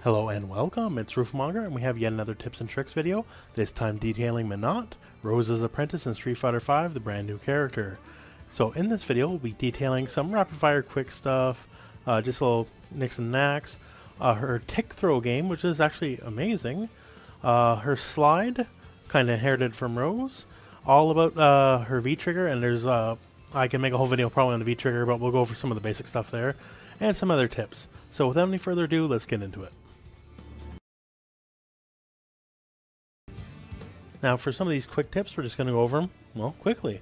Hello and welcome, it's Rooflemonger, and we have yet another tips and tricks video, this time detailing Menat, Rose's apprentice in Street Fighter V, the brand new character. So in this video we'll be detailing some rapid fire quick stuff, just a little nicks and knacks, her tick throw game, which is actually amazing, her slide, kind of inherited from Rose, all about her V-trigger, and there's, I can make a whole video probably on the V-trigger, but we'll go over some of the basic stuff there, and some other tips. So without any further ado, let's get into it. Now for some of these quick tips, we're just going to go over them, well, quickly.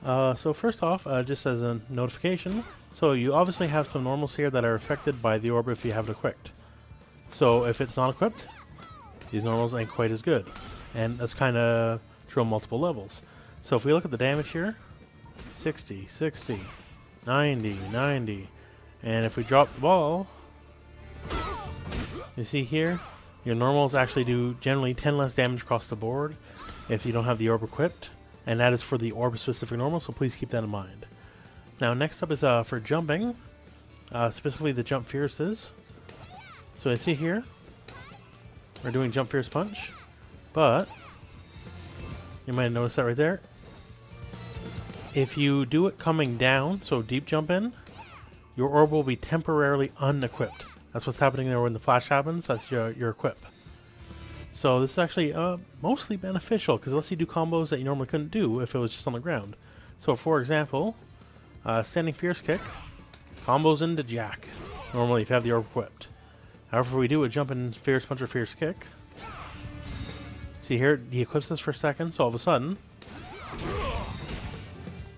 So first off, just as a notification, so you obviously have some normals here that are affected by the orb if you have it equipped. So if it's not equipped, these normals ain't quite as good. And that's kind of true on multiple levels. So if we look at the damage here, 60, 60, 90, 90. And if we drop the ball, you see here, your normals actually do generally 10 less damage across the board if you don't have the orb equipped, and that is for the orb specific normal, so please keep that in mind. Now next up is for jumping, specifically the jump fierces. So you see here, we're doing jump fierce punch, but you might notice that right there. If you do it coming down, so deep jump in, your orb will be temporarily unequipped. That's what's happening there when the flash happens, that's your equip. So this is actually mostly beneficial, because it lets you do combos that you normally couldn't do if it was just on the ground. So for example, standing fierce kick, combos into jack, normally if you have the orb equipped. However, we do a jump in fierce punch or fierce kick. See here, he equips this for a second, so all of a sudden,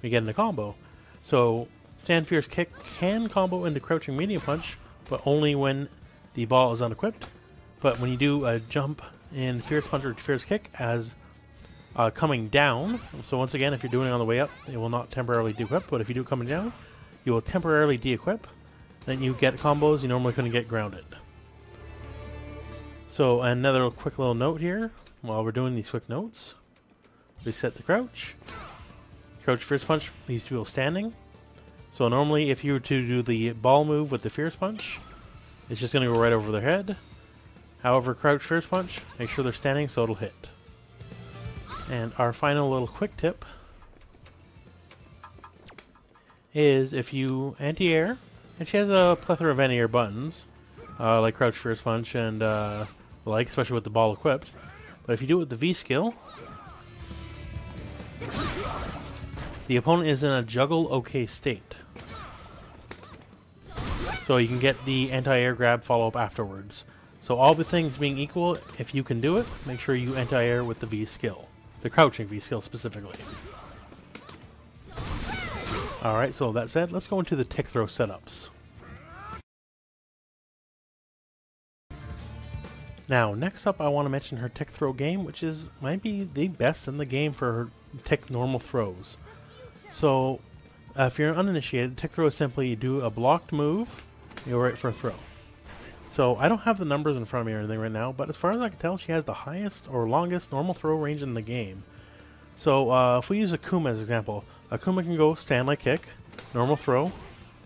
we get into combo. So stand fierce kick can combo into crouching medium punch, but only when the ball is unequipped. But when you do a jump in fierce punch or fierce kick as coming down, so once again, if you're doing it on the way up, it will not temporarily de-equip, but if you do it coming down, you will temporarily de-equip, then you get combos you normally couldn't get grounded. So another quick little note here, while we're doing these quick notes, reset the crouch. Crouch fierce punch leaves people standing. So normally if you were to do the ball move with the fierce punch, it's just going to go right over their head. However, crouch fierce punch, make sure they're standing so it'll hit. And our final little quick tip is if you anti-air, and she has a plethora of anti-air buttons, like crouch fierce punch and like, especially with the ball equipped. But if you do it with the V skill, the opponent is in a juggle okay state. So you can get the anti-air grab follow-up afterwards. So all the things being equal, if you can do it, make sure you anti-air with the V skill. The crouching V skill specifically. Alright, so that said, let's go into the tick throw setups. Now, next up I want to mention her tick throw game, which might be the best in the game for her tick normal throws. So, if you're uninitiated, tick throw is simply you do a blocked move, you go right for a throw. So I don't have the numbers in front of me or anything right now, but as far as I can tell, she has the highest or longest normal throw range in the game. So if we use Akuma as an example, Akuma can go stand like kick, normal throw,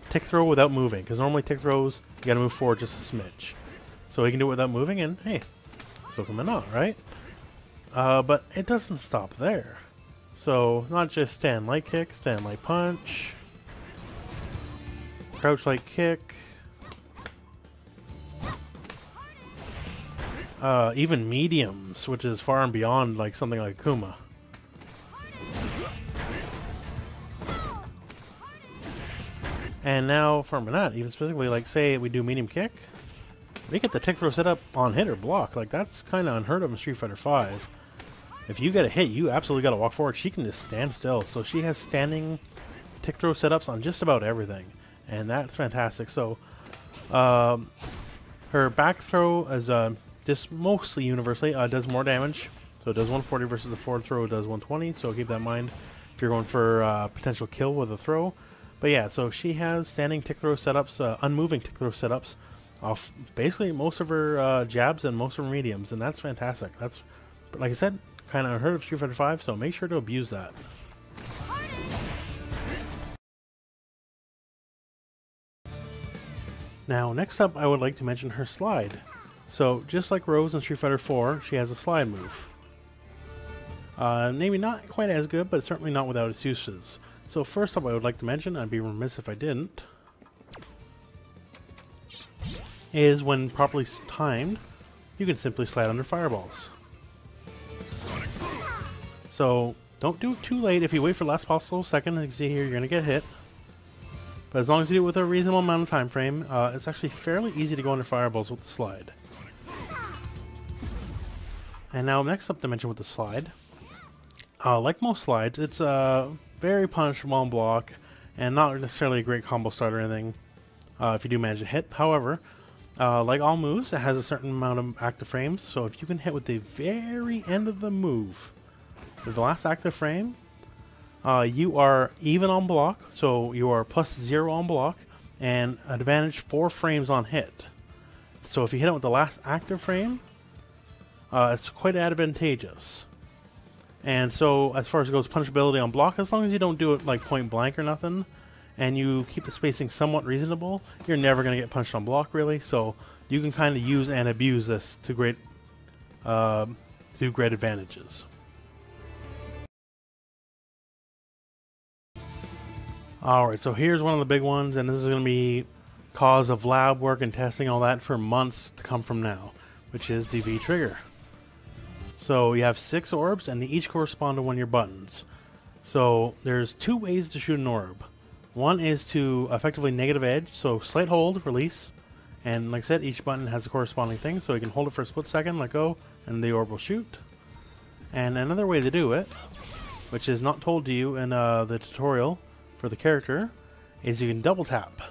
tick throw without moving, because normally tick throws, you gotta move forward just a smidge. So he can do it without moving, and hey, so can Menat, right? But it doesn't stop there. So not just stand like kick, stand like punch, crouch like kick, even mediums, which is far and beyond like something like Akuma. And now for Menat, even specifically, like say we do medium kick, we get the tick throw set up on hit or block. Like that's kind of unheard of in Street Fighter V. If you get a hit, you absolutely got to walk forward. She can just stand still. So she has standing tick throw setups on just about everything, and that's fantastic. So her back throw is just mostly universally does more damage, so it does 140 versus the forward throw does 120, so keep that in mind if you're going for potential kill with a throw. But yeah, so she has standing tick throw setups, unmoving tick throw setups off basically most of her jabs and most of her mediums, and that's fantastic. That's, like I said, kind of unheard of Street Fighter V, so make sure to abuse that. Now, next up, I would like to mention her slide. So just like Rose in Street Fighter 4, she has a slide move. Maybe not quite as good, but certainly not without its uses. So first up, I would like to mention, I'd be remiss if I didn't, is when properly timed, you can simply slide under fireballs. So don't do it too late. If you wait for the last possible second, as you can see here, you're going to get hit. But as long as you do it with a reasonable amount of time frame, it's actually fairly easy to go under fireballs with the slide. And now next up to mention with the slide, like most slides, it's very punishable on block and not necessarily a great combo starter or anything if you do manage to hit. However, like all moves, it has a certain amount of active frames, so if you can hit with the very end of the move, with the last active frame, you are even on block, so you are +0 on block, and advantage 4 frames on hit. So if you hit it with the last active frame, it's quite advantageous. And so as far as it goes punishability on block, as long as you don't do it like point blank or nothing, and you keep the spacing somewhat reasonable, you're never going to get punched on block really, so you can kind of use and abuse this to great advantages. Alright, so here's one of the big ones, and this is going to be cause of lab work and testing all that for months to come from now, which is the V trigger. So you have 6 orbs, and they each correspond to one of your buttons. So there's 2 ways to shoot an orb. One is to effectively negative edge, so slight hold, release, and like I said, each button has a corresponding thing, so you can hold it for a split second, let go, and the orb will shoot. And another way to do it, which is not told to you in the tutorial for the character, is you can double tap.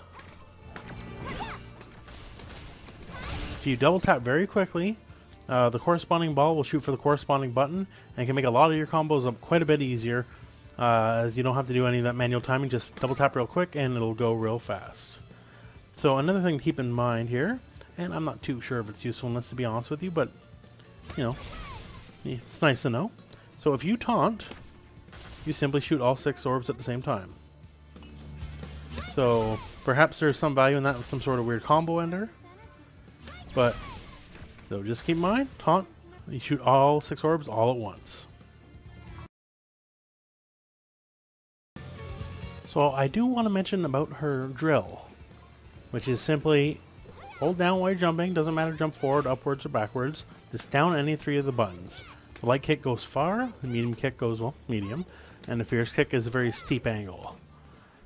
If you double tap very quickly, the corresponding ball will shoot for the corresponding button, and can make a lot of your combos quite a bit easier, as you don't have to do any of that manual timing. Just double tap real quick and it'll go real fast. So another thing to keep in mind here, and I'm not too sure if it's usefulness to be honest with you, but you know, it's nice to know. So if you taunt, you simply shoot all 6 orbs at the same time. So perhaps there's some value in that with some sort of weird combo ender, but so just keep in mind, taunt, you shoot all 6 orbs all at once. So I do want to mention about her drill, which is simply hold down while you're jumping, doesn't matter jump forward, upwards, or backwards, just down any 3 of the buttons. The light kick goes far, the medium kick goes, well, medium, and the fierce kick is a very steep angle.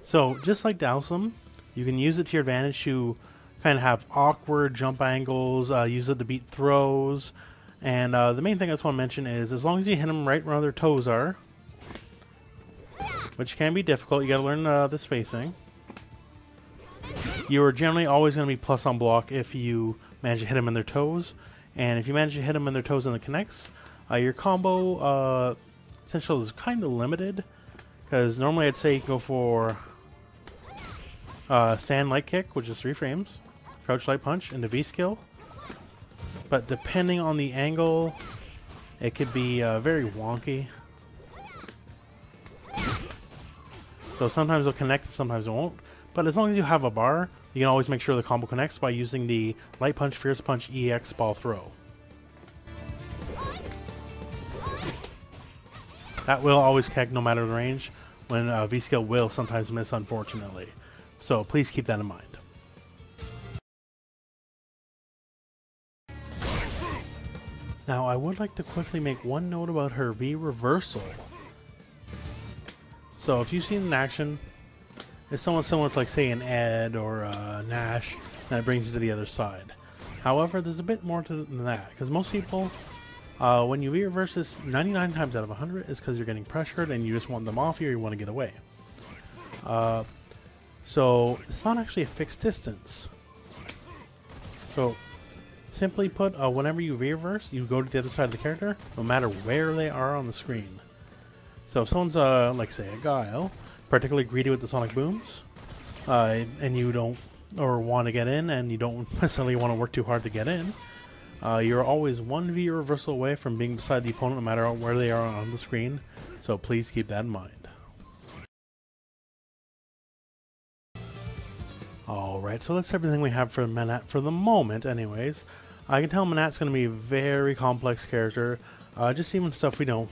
So just like Dowsum, you can use it to your advantage to kind of have awkward jump angles, use it to beat throws, and the main thing I just want to mention is as long as you hit them right where their toes are, which can be difficult, you got to learn the spacing, you are generally always going to be plus on block if you manage to hit them in their toes, and if you manage to hit them in their toes and it connects, your combo potential is kind of limited, because normally I'd say you can go for stand light kick, which is 3 frames, crouch light punch, and the V skill. But depending on the angle, it could be very wonky. So sometimes it'll connect, sometimes it won't. But as long as you have a bar, you can always make sure the combo connects by using the light punch, fierce punch, EX ball throw. That will always connect no matter the range, when V skill will sometimes miss, unfortunately. So please keep that in mind. Now I would like to quickly make one note about her V reversal. So if you've seen it in action, it's somewhat similar to like say an Ed or Nash, and it brings you to the other side. However, there's a bit more to it than that, because most people, when you V reverse this 99 times out of 100 is because you're getting pressured and you just want them off you or you want to get away. So it's not actually a fixed distance. So simply put, whenever you V-reverse, you go to the other side of the character, no matter where they are on the screen. So if someone's, like say a Guile, particularly greedy with the sonic booms, and you don't, or want to get in, and you don't necessarily want to work too hard to get in, you're always 1 V reversal away from being beside the opponent no matter where they are on the screen, so please keep that in mind. Alright, so that's everything we have for Menat for the moment anyways. I can tell Menat's going to be a very complex character. Just even stuff we don't.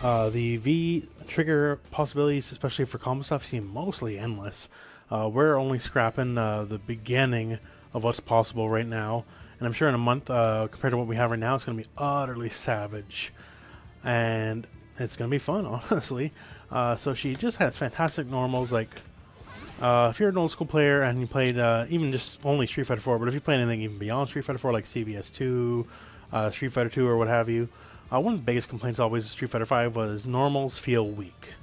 The V trigger possibilities, especially for combo stuff, seem mostly endless. We're only scrapping the beginning of what's possible right now. And I'm sure in a month, compared to what we have right now, it's going to be utterly savage. And it's going to be fun, honestly. So she just has fantastic normals. Like, if you're an old school player and you played even just only Street Fighter 4, but if you play anything even beyond Street Fighter 4, like CVS 2, Street Fighter 2, or what have you, one of the biggest complaints always with Street Fighter 5 was normals feel weak.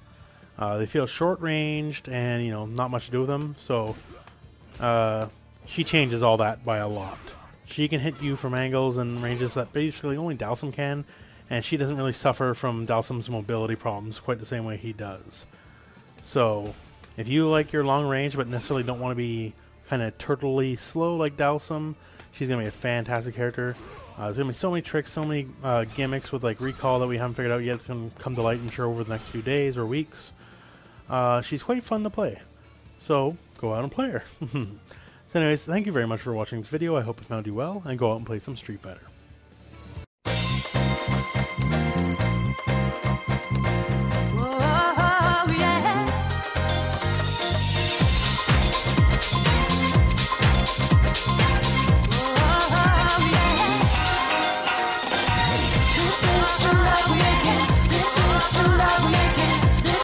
They feel short-ranged and, you know, not much to do with them. So she changes all that by a lot. She can hit you from angles and ranges that basically only Dhalsim can, and she doesn't really suffer from Dhalsim's mobility problems quite the same way he does. So if you like your long range but necessarily don't want to be kind of turtley slow like Dhalsim, she's going to be a fantastic character. There's going to be so many tricks, so many gimmicks with like recall that we haven't figured out yet. It's going to come to light, I'm sure, over the next few days or weeks. She's quite fun to play. So go out and play her. So anyways, thank you very much for watching this video. I hope it found you well, and go out and play some Street Fighter.